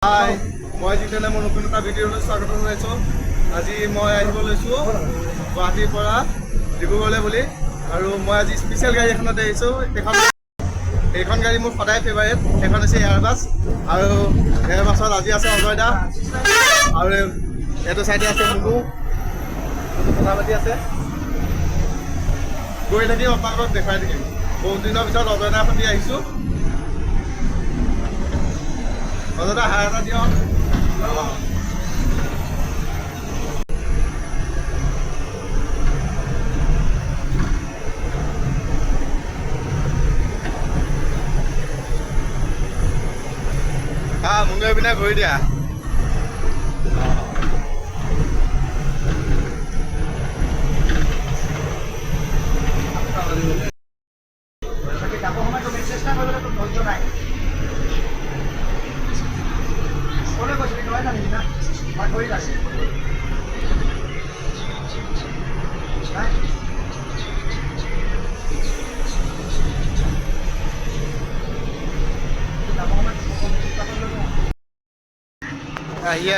হাই মই জিতেনে মোৰ নতুন এটা ভিডিঅ'লৈ স্বাগতম জনাইছোঁ। আজি মই আহিব লৈছোঁ গুৱাহাটীৰ পৰা ডিব্ৰুগড়লৈ বুলি, আৰু মই আজি স্পেচিয়েল গাড়ী এখনত আহিছোঁ। এইখন গাড়ী মোৰ সদায় ফেভাৰেট। সেইখন হৈছে এয়াৰবাছ, আৰু এয়াৰবাছত আজি আছে অজয় দা, আৰু এইটো চাইডে আছে মুনু কথা পাতি আছে। গৈ থাকিম আপোনালোকক দেখুৱাই থাকিম। বহুত দিনৰ পিছত অজয় দাৰ সৈতে আহিছোঁ। অজয় দা হাই এটা দিয়ক। মুনুৱে পিনে ঘূৰি দিয়া।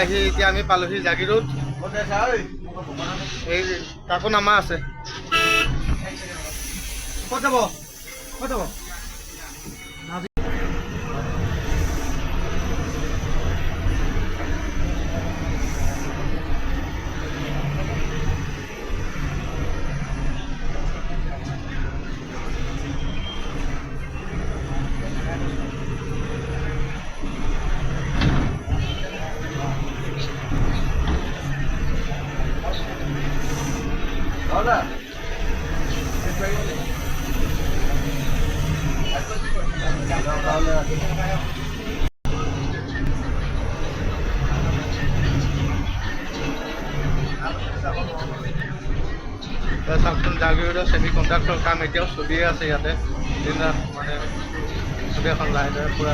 আহি এতিয়া আমি পালোহি জাগিৰোড। এই তাকো নামা আছে। ক'ত যাব ক'ত যাব? চাওকচোন, জাগিৰোডৰ ছেমি কণ্ডাক্টৰ কাম এতিয়াও চলিয়ে আছে ইয়াতে। মানে গোটেইখন লাইনেৰে পূৰা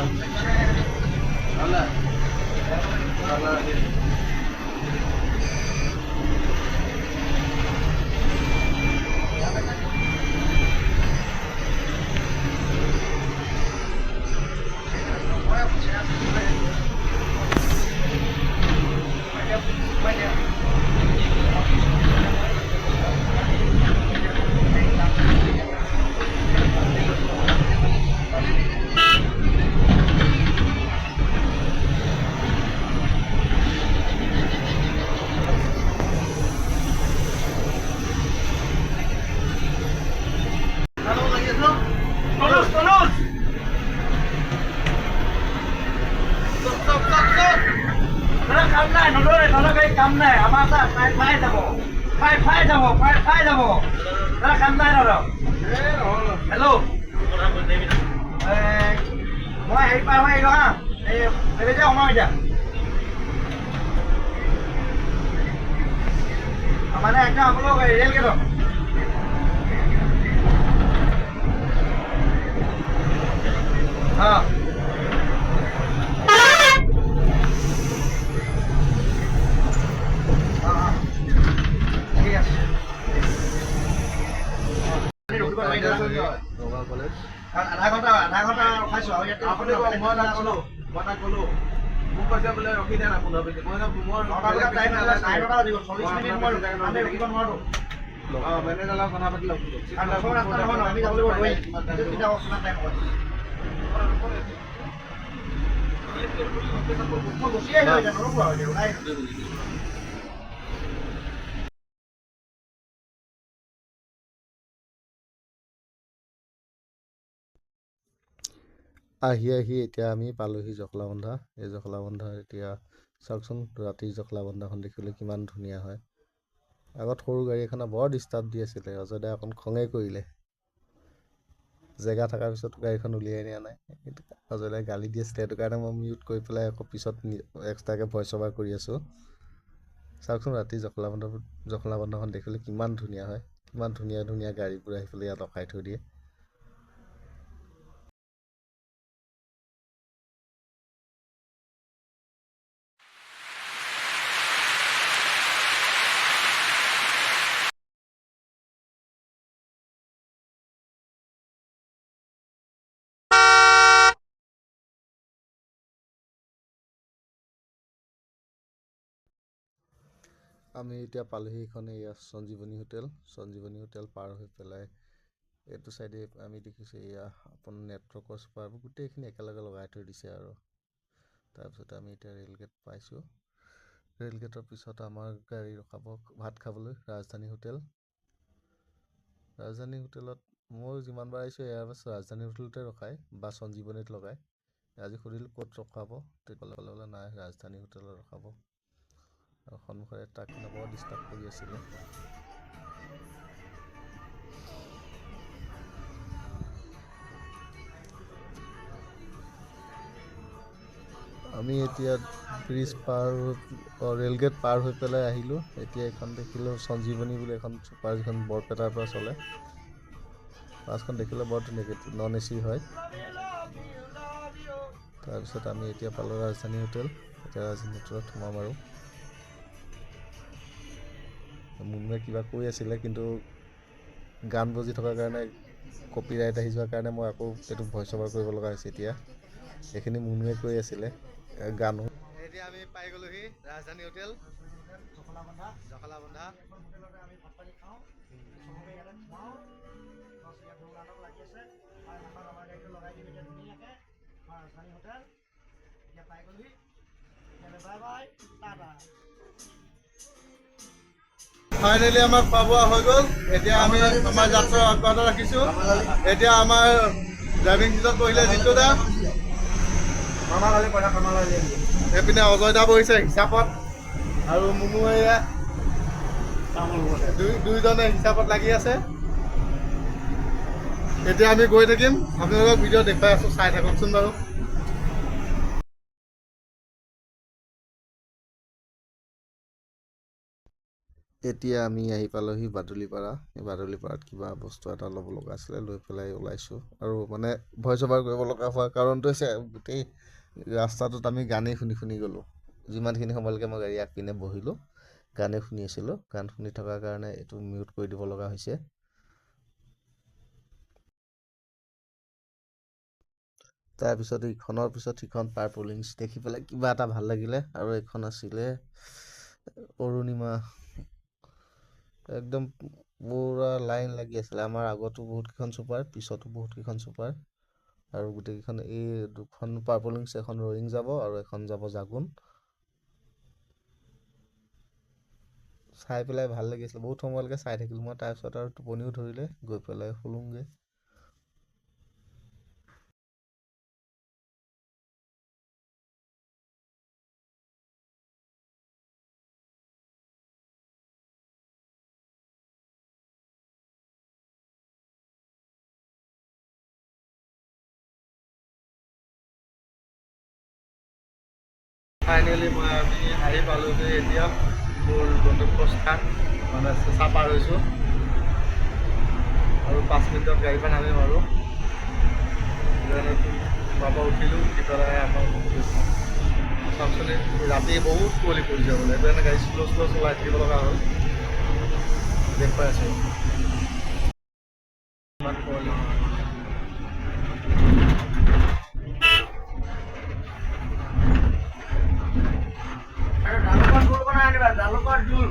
কাম নাই। আমাৰ ফাই যাব কাম নাই ধৰক। হেল্ল', মই হেৰি পাৰ হৈ আহিলোঁ হা। এই যে সোমাম এতিয়া, মানে একদম আপোনালোক ৰেল গেটত। ঠিক আছে। আধা ঘণ্টা ৰখাইছোঁ আৰু ইয়াতে মই তাক ক'লো মোক কৈছে বোলে ৰখি দিয়া না 15 মিনিট। মই ৰখিব নোৱাৰো। মেনেজাৰ লগত কথা পাতি লওক। আমি যাব লাগিব গুচি আহিলোঁ। আহি এতিয়া আমি পালোহি জখলাবন্ধা। এই জখলাবন্ধা এতিয়া চাওকচোন, ৰাতিৰ জখলাবন্ধাখন দেখিবলৈ কিমান ধুনীয়া হয়। আগত সৰু গাড়ী এখনে বৰ ডিষ্টাৰ্ব দি আছিলে। অজয়দাই অকণ খঙেই কৰিলে। জেগা থকাৰ পিছত গাড়ীখন উলিয়াই নিয়া নাই। অজয়দাই গালি দি আছিলে, সেইটো কাৰণে মই মিউট কৰি পেলাই আকৌ পিছত এক্সট্ৰাকৈ ভইচ অভাৰ কৰি আছোঁ। চাওকচোন, ৰাতি জখলাবন্ধাখন দেখিবলৈ কিমান ধুনীয়া হয়। কিমান ধুনীয়া ধুনীয়া গাড়ীবোৰ আহি পেলাই ইয়াত ৰখাই থৈ দিয়ে। আমি এতিয়া পালোহি এইখন এয়া সঞ্জীৱনী হোটেল পাৰ হৈ পেলাই এইটো চাইডে আমি দেখিছোঁ এয়া আপোনাৰ নেটৱৰ্কৰ চুপাৰবোৰ গোটেইখিনি একেলগে লগাই থৈ দিছে আৰু তাৰপিছত আমি এতিয়া ৰে'লগেট পাইছোঁ। ৰে'লগেটৰ পিছত আমাৰ গাড়ী ৰখাব ভাত খাবলৈ ৰাজধানী হোটেলত মই যিমানবাৰ আহিছোঁ এয়াৰ বাছ ৰাজধানী হোটেলতে ৰখায় বা সঞ্জীৱনীত লগায়। আজি সুধিলোঁ ক'ত ৰখাব, তেতিয়া ক'লে নাই ৰাজধানী হোটেলত ৰখাব। আৰু সন্মুখৰে ট্ৰাকখনে বৰ ডিষ্টাৰ্ব কৰি আছিলে। আমি এতিয়া ব্ৰিজ ৰে'লগেট পাৰ হৈ পেলাই আহিলোঁ। এতিয়া এখন দেখিলোঁ সঞ্জীৱনী বুলি এখন চুপাৰ যিখন বৰপেটাৰ পৰা চলে। বাছখন দেখিলে বৰ ধুনীয়াকৈ নন AC হয়। তাৰপিছত আমি এতিয়া পালোঁ ৰাজধানী হোটেল। এতিয়া ৰাজধানী হোটেলত সোমাম আৰু মুনুৱে কিবা কৈ আছিলে কিন্তু গান বজি থকাৰ কাৰণে কপিৰাইট আহি যোৱাৰ কাৰণে মই আকৌ এইটো ভইচ অভাৰ কৰিব লগা হৈছে। এতিয়া এইখিনি মুনুৱে কৈ আছিলে গানো। এতিয়া আমি পাই গ'লোহি ৰাজধানী হোটেল জখলাবন্ধা। ফাইনেলি আমাৰ খোৱা বোৱা হৈ গ'ল। এতিয়া আমি আমাৰ যাত্ৰা অব্যাহত ৰাখিছোঁ। এতিয়া আমাৰ ড্ৰাইভিং চিটত বহিলে জিন্তু দা, এইপিনে অজয় দা বহিছে হিচাপত, আৰু মুনুৱে দুইজনে হিচাপত লাগি আছে। এতিয়া আমি গৈ থাকিম, আপোনালোকক ভিডিঅ' দেখুৱাই আছোঁ, চাই থাককচোন বাৰু। এতিয়া আমি আহি পালোহি বাদুলিপাৰা। এই বাদুলিপাৰাত কিবা বস্তু এটা ল'ব লগা আছিলে, লৈ পেলাই ওলাইছোঁ। আৰু মানে ভইচ অভাৰ কৰিব লগা হোৱাৰ কাৰণটো হৈছে গোটেই ৰাস্তাটোত আমি গানেই শুনি গ'লোঁ। যিমানখিনি সময়লৈকে মই গাড়ী আগপিনে বহিলোঁ গানেই শুনি আছিলোঁ। গান শুনি থকাৰ কাৰণে এইটো মিউট কৰি দিব লগা হৈছে। তাৰপিছত ইখনৰ পিছত সিখন পাৰ্পলিংছ দেখি পেলাই কিবা এটা ভাল লাগিলে। আৰু এইখন আছিলে অৰুণিমা। একদম পুৰা লাইন লাগি আছিলে। আমাৰ আগতো বহুতকেইখন চুপাৰ, পিছতো বহুতকেইখন চুপাৰ, আৰু গোটেইকেইখন এই দুখন পাৰ্পলিংছ, এখন ৰয়িং যাব আৰু এখন যাব জাগোন। চাই পেলাই ভাল লাগিছিলে, বহুত সময়লৈকে চাই থাকিলোঁ মই। তাৰপিছত আৰু টোপনিও ধৰিলে, গৈ পেলাই শুলোংগৈ। ফাইনেলি আমি আহি পালোঁগৈ। এতিয়া মোৰ গন্তব্যস্থান মানে চেঁচা পাৰ হৈছোঁ, আৰু 5 মিনিটত গাড়ীখন নামিম আৰু পৰা উঠিলোঁ। উঠি পেলাই আকৌ চাওকচোন, ৰাতি বহুত কুঁৱলী পৰিছে বোলে, সেইটো কাৰণে গাড়ী শ্ল' চলাই থাকিব লগা হ'ল। দেখুৱাই আছোঁ ইমান কুঁৱলী। জালুকৰ জোল